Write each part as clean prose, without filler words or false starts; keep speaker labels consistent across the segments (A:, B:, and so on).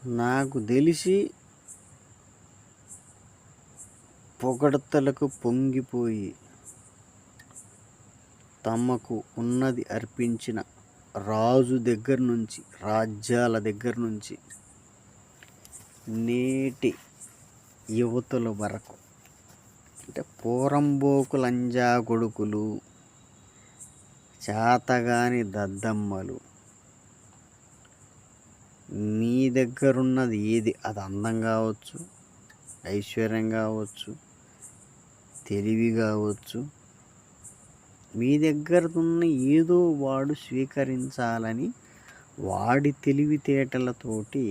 A: నాకు తెలిసి పొగడ్తలకు పొంగిపోయి తమకు ఉన్నది అర్పించిన రాజు దగ్గర నుంచి, రాజ్యాల దగ్గర నుంచి నేటి యువతుల వరకు, అంటే పోరంబోకు లంజా కొడుకులు, చేతగాని దద్దమ్మలు, మీ దగ్గరున్నది ఏది, అది అందం కావచ్చు, ఐశ్వర్యం కావచ్చు, తెలివి కావచ్చు, మీ దగ్గర ఉన్న ఏదో వాడు స్వీకరించాలని వాడి తెలివితేటలతోటి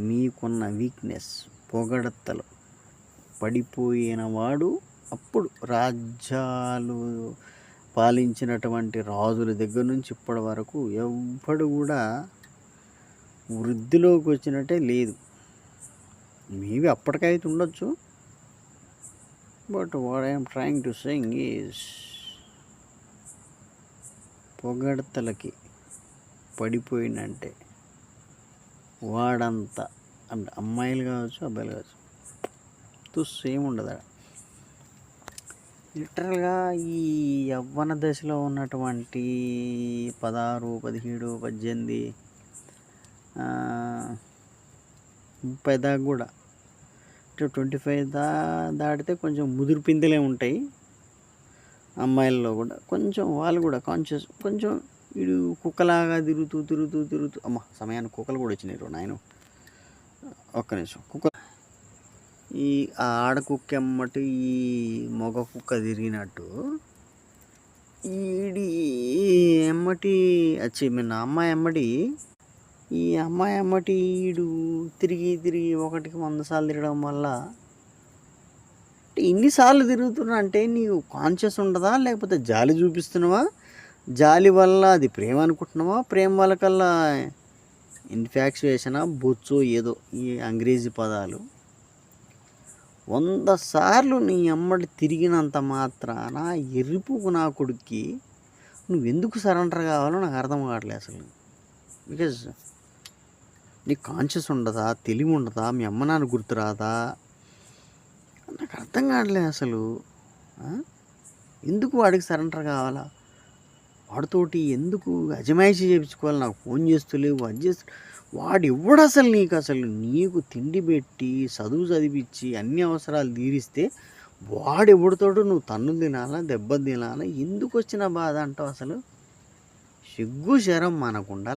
A: మీకున్న వీక్నెస్ పొగడతలు పడిపోయిన వాడు అప్పుడు రాజ్యాలు పాలించినటువంటి రాజుల దగ్గర నుంచి ఇప్పటి వరకు ఎవ్వడు కూడా వృద్ధిలోకి వచ్చినట్టే లేదు. మేబీ అప్పటికైతే ఉండొచ్చు, but what I'm trying to saying is పొగడ్తలకి పడిపోయినంటే వాడంతా, అంటే అమ్మాయిలు కావచ్చు అబ్బాయిలు కావచ్చు, సేమ్ ఉండదు. లిటరల్గా ఈ యవ్వన దశలో ఉన్నటువంటి 16, 17, 18, 30 దాకా కూడా, 25 దాటితే కొంచెం ముదురు పిందెలే ఉంటాయి అమ్మాయిల్లో కూడా. కొంచెం వాళ్ళు కూడా కాన్షియస్, కొంచెం వీడు కుక్కలాగా తిరుగుతూ అమ్మ సమయానికి కుక్కలు కూడా వచ్చినాయి నాయన. ఒక్క నిమిషం. కుక్క, ఈ ఆడ కుక్క ఎమ్మటి ఈ మగ కుక్క తిరిగినట్టు ఈడి ఎమ్మటి నా అమ్మాయి ఎమ్మటి, ఈ అమ్మాయి ఎమ్మటి ఈడు తిరిగి ఒకటికి 100 సార్లు తిరగడం వల్ల, ఇన్నిసార్లు తిరుగుతున్నా అంటే నీకు కాన్షియస్ ఉండదా, లేకపోతే జాలి చూపిస్తున్నావా, జాలి వల్ల అది ప్రేమ అనుకుంటున్నావా, ప్రేమ వల్ల కల్లా ఇన్ఫాక్చుయేషనా, బొచ్చో ఏదో ఈ అంగ్రేజీ పదాలు. 100 సార్లు నీ అమ్మడి తిరిగినంత మాత్రాన ఎర్రిపుకు నా కొడుక్కి నువ్వెందుకు సరెండర్ కావాలో నాకు అర్థం కావట్లేదు అసలు. బికాజ్ నీకు కాన్షియస్ ఉండదా, తెలివి ఉండదా, మీ అమ్మ నాన్న గుర్తురాదా, నాకు అర్థం కావట్లేదు అసలు. ఎందుకు వాడికి సరెండర్ కావాలా, వాడితోటి ఎందుకు అజమాయిషీ చేయించుకోవాలి, నాకు ఫోన్ చేస్తలేవు అది చేస్తూ, వాడు ఎవడు అసలు నీకు తిండి పెట్టి చదువు చదివించి అన్ని అవసరాలు తీరిస్తే వాడెవడితోడు నువ్వు తన్నులు తినాలా, దెబ్బ తినాలా, ఎందుకు వచ్చిన బాధ అంటావు అసలు. సిగ్గు శరం మనకుండా